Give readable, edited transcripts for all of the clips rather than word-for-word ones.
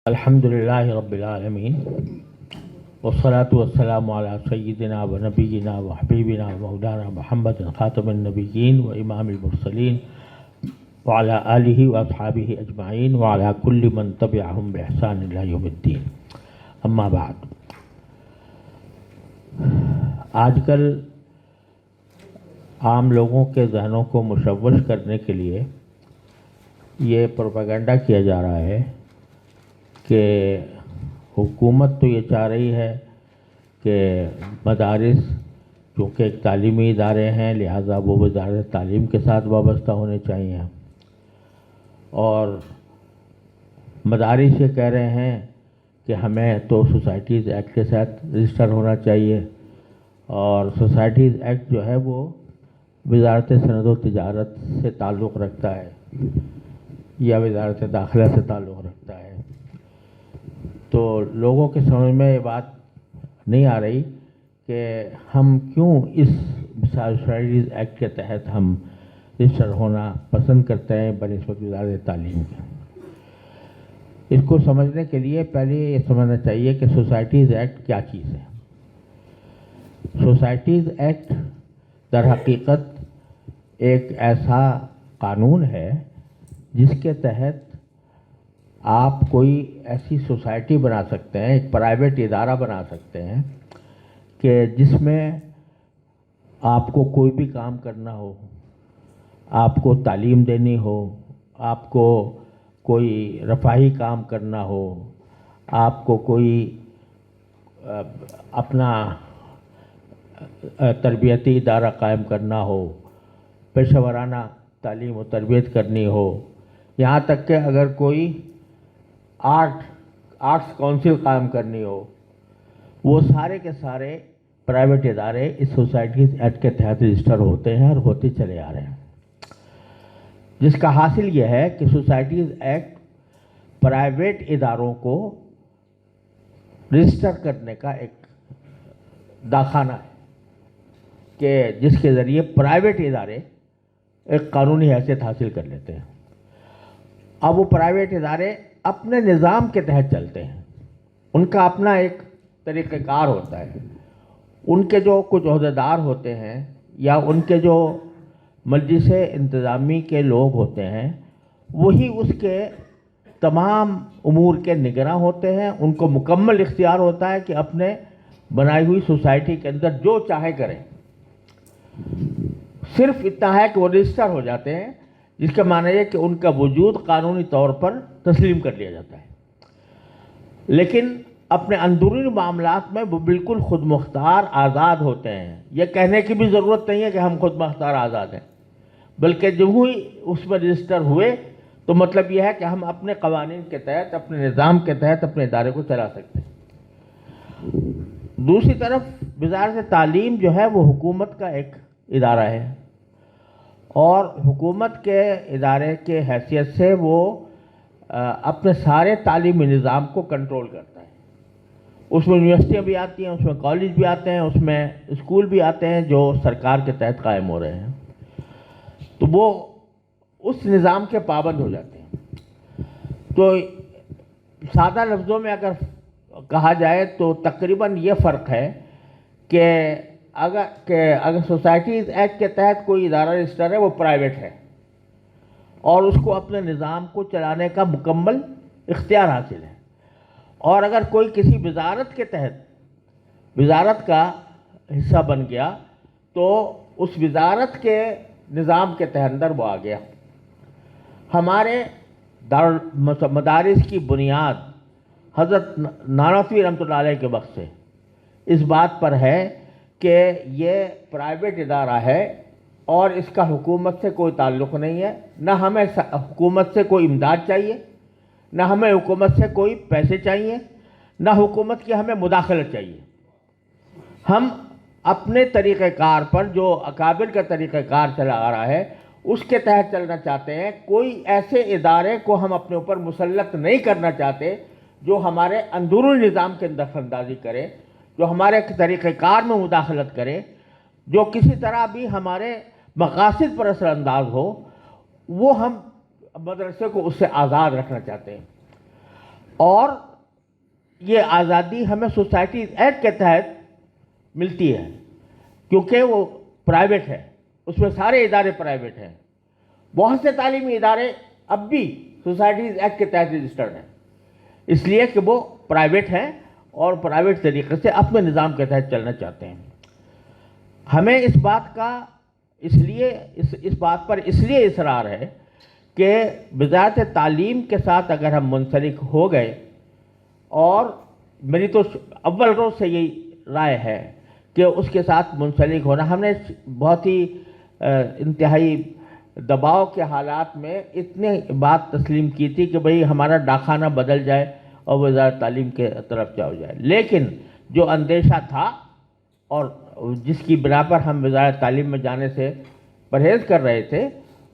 الحمد للہ رب العالمین والصلاة والسلام علی سیدنا و نبینا و حبیبنا و مولانا محمد خاتم النبیین و امام المرسلین وعلی آلہ و اصحابہ اجمعین وعلی کل من تبعہم بإحسان الی یوم الدین. اما بعد، آج کل عام لوگوں کے ذہنوں کو مشوش کرنے کے لیے یہ پروپیگنڈا کیا جا رہا ہے کہ حکومت تو یہ چاہ رہی ہے کہ مدارس چونکہ ایک تعلیمی ادارے ہیں لہذا وہ وزارت تعلیم کے ساتھ وابستہ ہونے چاہیے، اور مدارس یہ کہہ رہے ہیں کہ ہمیں تو سوسائٹیز ایکٹ کے ساتھ رجسٹر ہونا چاہیے، اور سوسائٹیز ایکٹ جو ہے وہ وزارت صنعت و تجارت سے تعلق رکھتا ہے یا وزارت داخلہ سے تعلق رکھتا ہے. تو لوگوں کے سمجھ میں یہ بات نہیں آ رہی کہ ہم کیوں اس سوسائٹیز ایکٹ کے تحت ہم رجسٹر ہونا پسند کرتے ہیں بنسبت وزارت تعلیم کے. اس کو سمجھنے کے لیے پہلے یہ سمجھنا چاہیے کہ سوسائٹیز ایکٹ کیا چیز ہے. سوسائٹیز ایکٹ در حقیقت ایک ایسا قانون ہے جس کے تحت آپ کوئی ایسی سوسائٹی بنا سکتے ہیں، ایک پرائیویٹ ادارہ بنا سکتے ہیں کہ جس میں آپ کو کوئی بھی کام کرنا ہو، آپ کو تعلیم دینی ہو، آپ کو کوئی رفاہی کام کرنا ہو، آپ کو کوئی اپنا تربیتی ادارہ قائم کرنا ہو، پیشہ ورانہ تعلیم و تربیت کرنی ہو، یہاں تک کہ اگر کوئی آرٹس کونسل قائم کرنی ہو، وہ سارے کے سارے پرائیویٹ ادارے اس سوسائٹیز ایکٹ کے تحت رجسٹر ہوتے ہیں اور ہوتے چلے آ رہے ہیں. جس کا حاصل یہ ہے کہ سوسائٹیز ایکٹ پرائیویٹ اداروں کو رجسٹر کرنے کا ایک داخانہ ہے کہ جس کے ذریعے پرائیویٹ ادارے ایک قانونی حیثیت حاصل کر لیتے ہیں. اب وہ پرائیویٹ ادارے اپنے نظام کے تحت چلتے ہیں، ان کا اپنا ایک طریقہ کار ہوتا ہے. ان کے جو کچھ عہدیدار ہوتے ہیں یا ان کے جو مجلس انتظامی کے لوگ ہوتے ہیں وہی اس کے تمام امور کے نگراں ہوتے ہیں. ان کو مکمل اختیار ہوتا ہے کہ اپنے بنائی ہوئی سوسائٹی کے اندر جو چاہے کریں. صرف اتنا ہے کہ وہ رجسٹر ہو جاتے ہیں، جس کا معنی ہے کہ ان کا وجود قانونی طور پر تسلیم کر لیا جاتا ہے، لیکن اپنے اندرونی معاملات میں وہ بالکل خود مختار آزاد ہوتے ہیں. یہ کہنے کی بھی ضرورت نہیں ہے کہ ہم خود مختار آزاد ہیں، بلکہ جب ہی اس میں رجسٹر ہوئے تو مطلب یہ ہے کہ ہم اپنے قوانین کے تحت، اپنے نظام کے تحت اپنے ادارے کو چلا سکتے ہیں. دوسری طرف وزارت تعلیم جو ہے وہ حکومت کا ایک ادارہ ہے، اور حکومت کے ادارے کے حیثیت سے وہ اپنے سارے تعلیمی نظام کو کنٹرول کرتا ہے. اس میں یونیورسٹیاں بھی آتی ہیں، اس میں کالج بھی آتے ہیں، اس میں اسکول بھی آتے ہیں جو سرکار کے تحت قائم ہو رہے ہیں، تو وہ اس نظام کے پابند ہو جاتے ہیں. تو سادہ لفظوں میں اگر کہا جائے تو تقریباً یہ فرق ہے کہ اگر سوسائٹیز ایکٹ کے تحت کوئی ادارہ رجسٹر ہے وہ پرائیویٹ ہے اور اس کو اپنے نظام کو چلانے کا مکمل اختیار حاصل ہے، اور اگر کوئی کسی وزارت کے تحت وزارت کا حصہ بن گیا تو اس وزارت کے نظام کے تحت اندر وہ آ گیا. ہمارے مدارس کی بنیاد حضرت نانوتوی رحمۃ اللہ علیہ کے وقت سے اس بات پر ہے کہ یہ پرائیویٹ ادارہ ہے اور اس کا حکومت سے کوئی تعلق نہیں ہے. نہ ہمیں حکومت سے کوئی امداد چاہیے، نہ ہمیں حکومت سے کوئی پیسے چاہیے، نہ حکومت کی ہمیں مداخلت چاہیے. ہم اپنے طریقہ کار پر جو اکابر کا طریقہ کار چلا آ رہا ہے اس کے تحت چلنا چاہتے ہیں. کوئی ایسے ادارے کو ہم اپنے اوپر مسلط نہیں کرنا چاہتے جو ہمارے اندرونی نظام کے دخل اندازی کرے، جو ہمارے طریقہ کار میں مداخلت کرے، جو کسی طرح بھی ہمارے مقاصد پر اثر انداز ہو. وہ ہم مدرسے کو اس سے آزاد رکھنا چاہتے ہیں. اور یہ آزادی ہمیں سوسائٹیز ایکٹ کے تحت ملتی ہے، کیونکہ وہ پرائیویٹ ہے، اس میں سارے ادارے پرائیویٹ ہیں. بہت سے تعلیمی ادارے اب بھی سوسائٹیز ایکٹ کے تحت رجسٹرڈ ہیں، اس لیے کہ وہ پرائیویٹ ہیں اور پرائیویٹ طریقے سے اپنے نظام کے تحت چلنا چاہتے ہیں. ہمیں اس بات کا اس بات پر اس لیے اصرار ہے کہ وزارت تعلیم کے ساتھ اگر ہم منسلک ہو گئے، اور میری تو اول روز سے یہی رائے ہے کہ اس کے ساتھ منسلک ہونا، ہم نے بہت ہی انتہائی دباؤ کے حالات میں اتنی بات تسلیم کی تھی کہ بھئی ہمارا ڈاکخانہ بدل جائے اور وزارت تعلیم کے طرف جاؤ جائے، لیکن جو اندیشہ تھا اور جس کی بنا پر ہم وزارت تعلیم میں جانے سے پرہیز کر رہے تھے،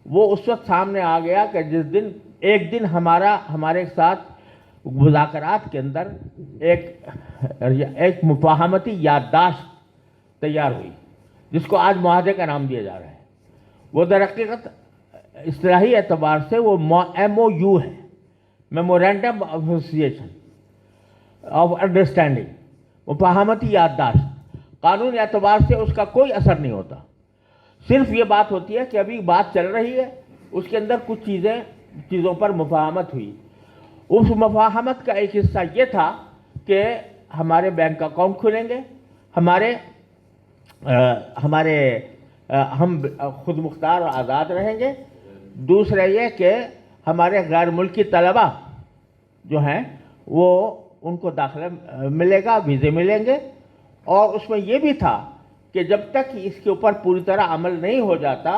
وہ اس وقت سامنے آ گیا کہ جس دن ایک دن ہمارے ساتھ مذاکرات کے اندر ایک مفاہمتی یادداشت تیار ہوئی، جس کو آج معاہدے کا نام دیا جا رہا ہے. وہ در حقیقت اصطلاحی اعتبار سے وہ MOU ہے، memorandum of association of understanding, مفاہمتی یادداشت. قانونی اعتبار سے اس کا کوئی اثر نہیں ہوتا، صرف یہ بات ہوتی ہے کہ ابھی بات چل رہی ہے، اس کے اندر کچھ چیزوں پر مفاہمت ہوئی. اس مفاہمت کا ایک حصہ یہ تھا کہ ہمارے بینک اکاؤنٹ کھلیں گے، ہم خود مختار اور آزاد رہیں گے. دوسرا یہ کہ ہمارے غیر ملکی طلباء جو ہیں وہ ان کو داخلہ ملے گا، ویزے ملیں گے. اور اس میں یہ بھی تھا کہ جب تک اس کے اوپر پوری طرح عمل نہیں ہو جاتا،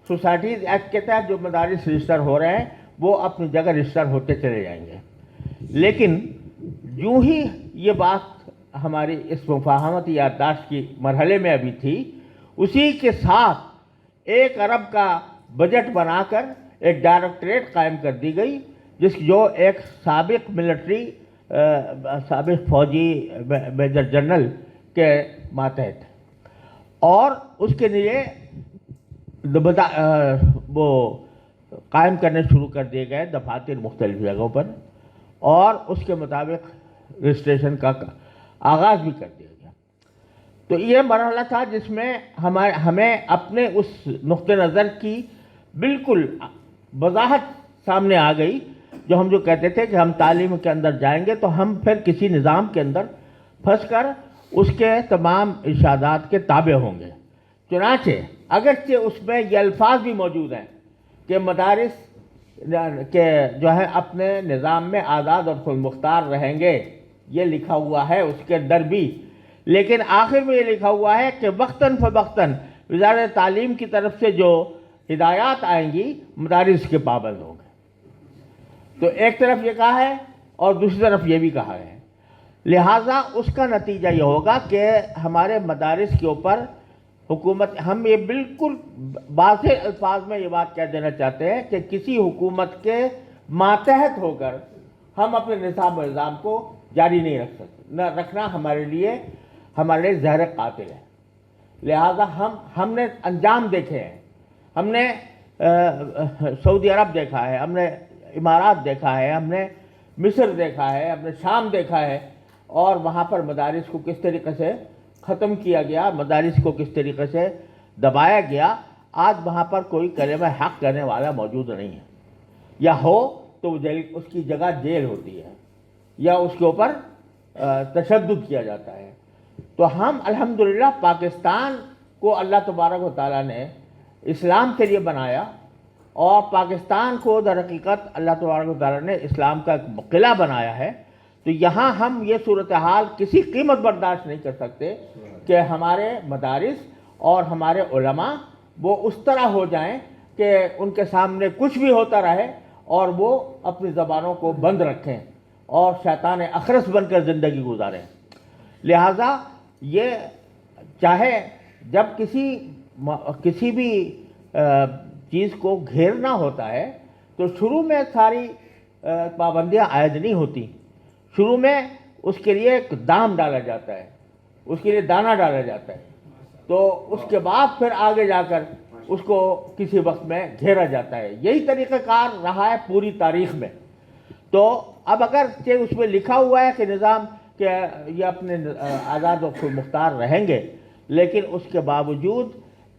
سوسائٹیز ایکٹ کے تحت جو مدارس رجسٹر ہو رہے ہیں وہ اپنی جگہ رجسٹر ہوتے چلے جائیں گے. لیکن یوں ہی یہ بات ہماری اس مفاہمتی یادداشت کی مرحلے میں ابھی تھی، اسی کے ساتھ 1 ارب کا بجٹ بنا کر ایک ڈائریکٹریٹ قائم کر دی گئی، جو ایک سابق فوجی میجر جنرل کے ماتحت، اور اس کے لیے وہ قائم کرنے شروع کر دیے گئے دفاتر مختلف جگہوں پر، اور اس کے مطابق رجسٹریشن کا آغاز بھی کر دیا گیا. تو یہ مرحلہ تھا جس میں ہمیں اپنے اس نقطہ نظر کی بالکل وضاحت سامنے آ گئی، جو کہتے تھے کہ ہم تعلیم کے اندر جائیں گے تو ہم پھر کسی نظام کے اندر پھنس کر اس کے تمام ارشادات کے تابع ہوں گے. چنانچہ اگرچہ اس میں یہ الفاظ بھی موجود ہیں کہ مدارس کہ جو ہے اپنے نظام میں آزاد اور خود مختار رہیں گے، یہ لکھا ہوا ہے اس کے اندر بھی، لیکن آخر میں یہ لکھا ہوا ہے کہ وقتاً فوقتاً وزارت تعلیم کی طرف سے جو ہدایات آئیں گی مدارس کے پابند ہوں گے. تو ایک طرف یہ کہا ہے اور دوسری طرف یہ بھی کہا ہے، لہٰذا اس کا نتیجہ یہ ہوگا کہ ہمارے مدارس کے اوپر حکومت، ہم یہ بالکل واضح الفاظ میں یہ بات کہہ دینا چاہتے ہیں کہ کسی حکومت کے ماتحت ہو کر ہم اپنے نظام و نظام کو جاری نہیں رکھ سکتے، رکھنا ہمارے لیے زہر قاتل ہے. لہذا ہم نے انجام دیکھے ہیں، ہم نے سعودی عرب دیکھا ہے، ہم نے امارات دیکھا ہے، ہم نے مصر دیکھا ہے، ہم نے شام دیکھا ہے، اور وہاں پر مدارس کو کس طریقے سے ختم کیا گیا، مدارس کو کس طریقے سے دبایا گیا. آج وہاں پر کوئی کلمہ حق کرنے والا موجود نہیں ہے، یا ہو تو اس کی جگہ جیل ہوتی ہے یا اس کے اوپر تشدد کیا جاتا ہے. تو ہم الحمدللہ پاکستان کو اللہ تبارک و تعالیٰ نے اسلام کے لیے بنایا، اور پاکستان کو در حقیقت اللہ تبارک و تعالیٰ نے اسلام کا ایک قلعہ بنایا ہے. تو یہاں ہم یہ صورتحال کسی قیمت برداشت نہیں کر سکتے کہ ہمارے مدارس اور ہمارے علماء وہ اس طرح ہو جائیں کہ ان کے سامنے کچھ بھی ہوتا رہے اور وہ اپنی زبانوں کو بند رکھیں اور شیطان اخرس بن کر زندگی گزاریں. لہٰذا یہ چاہے جب کسی بھی چیز کو گھیرنا ہوتا ہے تو شروع میں ساری پابندیاں عائد نہیں ہوتی، شروع میں اس کے لیے ایک دام ڈالا جاتا ہے، اس کے لیے دانہ ڈالا جاتا ہے، تو اس کے بعد پھر آگے جا کر اس کو کسی وقت میں گھیرا جاتا ہے. یہی طریقہ کار رہا ہے پوری تاریخ میں. تو اب اگر اس میں لکھا ہوا ہے کہ نظام کہ یہ اپنے آزاد و خود مختار رہیں گے، لیکن اس کے باوجود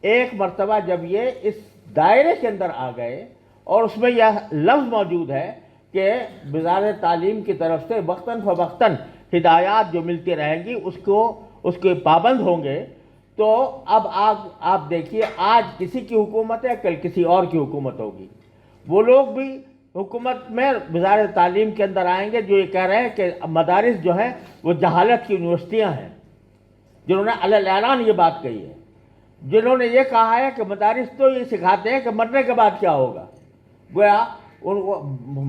ایک مرتبہ جب یہ اس دائرے کے اندر آ گئے اور اس میں یہ لفظ موجود ہے کہ وزارت تعلیم کی طرف سے وقتاً فوقتاً ہدایات جو ملتی رہیں گی اس کے پابند ہوں گے، تو اب آپ دیکھیے آج کسی کی حکومت ہے، کل کسی اور کی حکومت ہوگی، وہ لوگ بھی حکومت میں وزارت تعلیم کے اندر آئیں گے جو یہ کہہ رہے ہیں کہ مدارس جو ہیں وہ جہالت کی یونیورسٹیاں ہیں، جنہوں نے علی الاعلان یہ بات کہی ہے، جنہوں نے یہ کہا ہے کہ مدارس تو یہ سکھاتے ہیں کہ مرنے کے بعد کیا ہوگا، گویا ان کو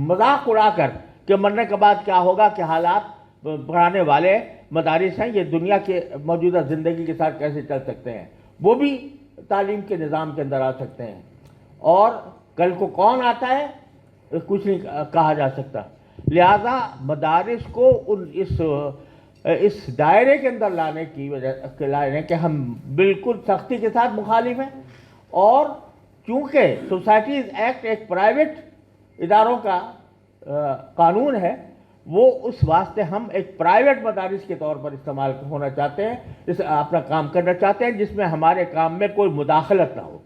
مذاق اڑا کر کہ مرنے کے بعد کیا ہوگا کہ حالات پڑھانے والے مدارس ہیں، یہ دنیا کے موجودہ زندگی کے ساتھ کیسے چل سکتے ہیں، وہ بھی تعلیم کے نظام کے اندر آ سکتے ہیں، اور کل کو کون آتا ہے کچھ نہیں کہا جا سکتا۔ لہذا مدارس کو اس دائرے کے اندر لانے کی وجہ کہ ہم بالکل سختی کے ساتھ مخالف ہیں، اور چونکہ سوسائٹیز ایکٹ ایک پرائیویٹ اداروں کا قانون ہے، وہ اس واسطے ہم ایک پرائیویٹ مدارس کے طور پر استعمال ہونا چاہتے ہیں، اپنا کام کرنا چاہتے ہیں جس میں ہمارے کام میں کوئی مداخلت نہ ہو۔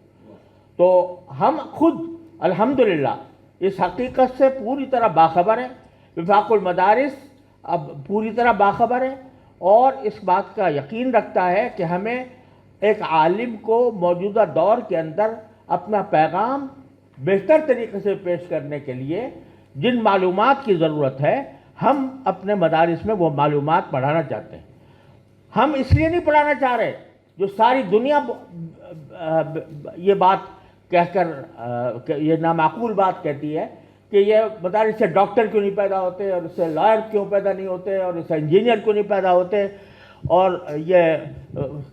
تو ہم خود الحمدللہ اس حقیقت سے پوری طرح باخبر ہیں، وفاق المدارس اب پوری طرح باخبر ہے، اور اس بات کا یقین رکھتا ہے کہ ہمیں ایک عالم کو موجودہ دور کے اندر اپنا پیغام بہتر طریقے سے پیش کرنے کے لیے جن معلومات کی ضرورت ہے، ہم اپنے مدارس میں وہ معلومات پڑھانا چاہتے ہیں۔ ہم اس لیے نہیں پڑھانا چاہ رہے جو ساری دنیا یہ بات کہہ کر یہ نامعقول بات کہتی ہے کہ یہ مدارس سے ڈاکٹر کیوں نہیں پیدا ہوتے، اور اس سے لائر کیوں پیدا نہیں ہوتے، اور اس سے انجینئر کیوں نہیں پیدا ہوتے، اور یہ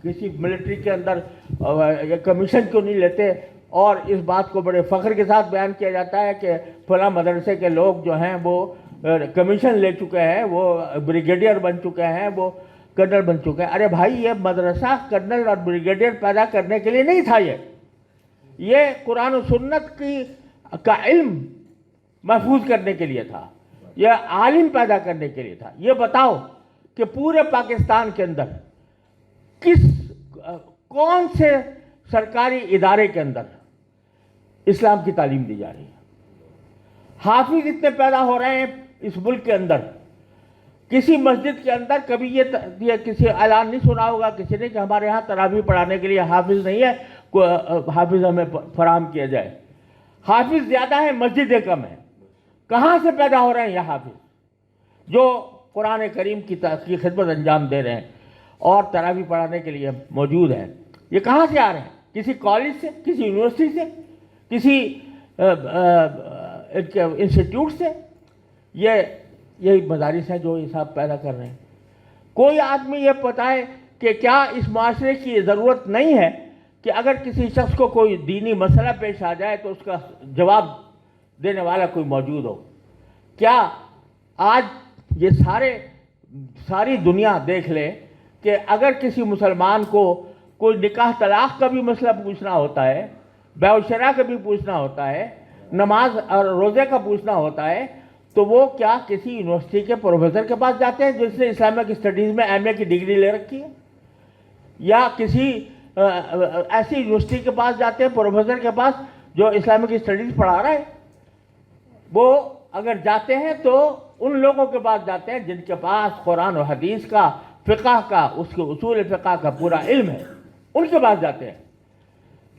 کسی ملٹری کے اندر یہ کمیشن کیوں نہیں لیتے، اور اس بات کو بڑے فخر کے ساتھ بیان کیا جاتا ہے کہ فلاں مدرسے کے لوگ جو ہیں وہ کمیشن لے چکے ہیں، وہ بریگیڈیئر بن چکے ہیں، وہ کرنل بن چکے ہیں۔ ارے بھائی، یہ مدرسہ کرنل اور بریگیڈیئر پیدا کرنے کے لیے نہیں تھا، یہ قرآن و سنت کا علم محفوظ کرنے کے لیے تھا، یہ عالم پیدا کرنے کے لیے تھا۔ یہ بتاؤ کہ پورے پاکستان کے اندر کون سے سرکاری ادارے کے اندر اسلام کی تعلیم دی جا رہی ہے؟ حافظ اتنے پیدا ہو رہے ہیں اس ملک کے اندر، کسی مسجد کے اندر کبھی یہ کسی اعلان نہیں سنا ہوگا کسی نے کہ ہمارے ہاں تراویح پڑھانے کے لیے حافظ نہیں ہے، حافظ ہمیں فراہم کیا جائے۔ حافظ زیادہ ہیں، مسجدیں کم ہیں۔ کہاں سے پیدا ہو رہے ہیں یہ حافظ جو قرآن کریم کی خدمت انجام دے رہے ہیں اور تراویح پڑھانے کے لیے موجود ہیں؟ یہ کہاں سے آ رہے ہیں؟ کسی کالج سے، کسی یونیورسٹی سے، کسی انسٹیٹیوٹ سے؟ یہی مدارس ہیں جو یہ سب پیدا کر رہے ہیں۔ کوئی آدمی یہ بتائے کہ کیا اس معاشرے کی یہ ضرورت نہیں ہے کہ اگر کسی شخص کو کوئی دینی مسئلہ پیش آ جائے تو اس کا جواب دینے والا کوئی موجود ہو؟ کیا آج یہ ساری دنیا دیکھ لے کہ اگر کسی مسلمان کو کوئی نکاح طلاق کا بھی مسئلہ پوچھنا ہوتا ہے، بیع و شراء کا بھی پوچھنا ہوتا ہے، نماز اور روزے کا پوچھنا ہوتا ہے، تو وہ کیا کسی یونیورسٹی کے پروفیسر کے پاس جاتے ہیں جس نے اسلامک اسٹڈیز میں ایم اے کی ڈگری لے رکھی ہے، یا کسی ایسی یونیورسٹی کے پاس جاتے ہیں پروفیسر کے پاس جو اسلامک اسٹڈیز پڑھا رہا ہے؟ وہ اگر جاتے ہیں تو ان لوگوں کے پاس جاتے ہیں جن کے پاس قرآن و حدیث کا، فقہ کا، اس کے اصول فقہ کا پورا علم ہے، ان کے پاس جاتے ہیں۔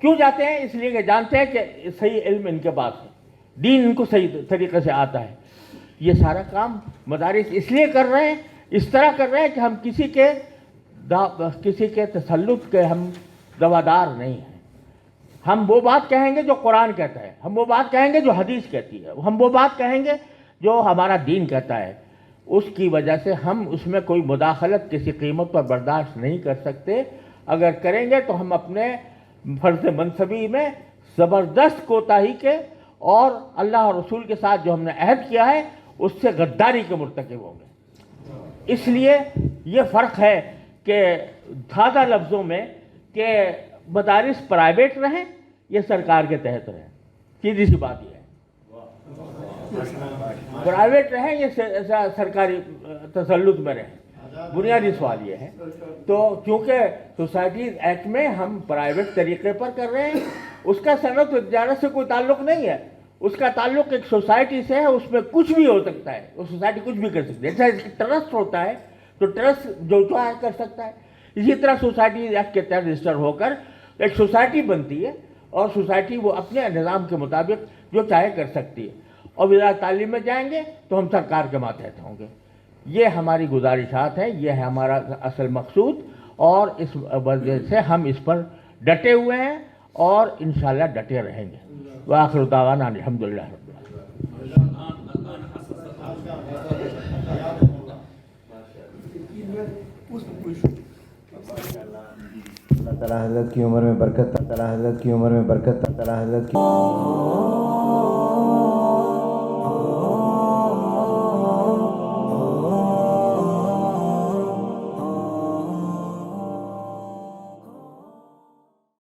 کیوں جاتے ہیں؟ اس لیے کہ جانتے ہیں کہ صحیح علم ان کے پاس ہے، دین ان کو صحیح طریقے سے آتا ہے۔ یہ سارا کام مدارس اس لیے کر رہے ہیں، اس طرح کر رہے ہیں کہ ہم کسی کے تسلط کے ہم دوادار نہیں ہیں۔ ہم وہ بات کہیں گے جو قرآن کہتا ہے، ہم وہ بات کہیں گے جو حدیث کہتی ہے، ہم وہ بات کہیں گے جو ہمارا دین کہتا ہے۔ اس کی وجہ سے ہم اس میں کوئی مداخلت کسی قیمت پر برداشت نہیں کر سکتے۔ اگر کریں گے تو ہم اپنے فرض منصبی میں زبردست کوتاہی کے اور اللہ اور رسول کے ساتھ جو ہم نے عہد کیا ہے اس سے غداری کے مرتکب ہوں گے۔ اس لیے یہ فرق ہے کہ سادہ لفظوں میں کہ مدارس پرائیویٹ رہیں یا سرکار کے تحت رہیں، سیدھی سی بات یہ ہے۔ پرائیویٹ رہیں یا سرکاری تسلط میں رہیں، بنیادی سوال یہ ہے. تو چونکہ سوسائٹیز ایکٹ میں ہم پرائیویٹ طریقے پر کر رہے ہیں، اس کا صنعت و تجارت سے کوئی تعلق نہیں ہے، اس کا تعلق ایک سوسائٹی سے ہے. اس میں کچھ بھی ہو سکتا ہے، وہ سوسائٹی کچھ بھی کر سکتی ہے. جیسا ٹرسٹ ہوتا ہے تو ٹرسٹ جو چاہے کر سکتا ہے. اسی طرح سوسائٹی ایکٹ کے تحت رجسٹر ہو کر ایک سوسائٹی بنتی ہے، اور سوسائٹی وہ اپنے نظام کے مطابق جو چاہے کر سکتی ہے. اور وزارت تعلیم میں جائیں گے تو ہم سرکار کے ماتحت ہوں گے. یہ ہماری گزارشات ہیں، یہ ہے ہمارا اصل مقصود، اور اس وجہ سے ہم اس پر ڈٹے ہوئے ہیں اور انشاءاللہ ڈٹے رہیں گے. وآخر دعوانا الحمدللہ رب العالمین. اللہ تعالیٰ حضرت کی عمر میں برکت، اللہ تعالیٰ حضرت کی عمر میں برکت، اللہ تعالیٰ حضرت کی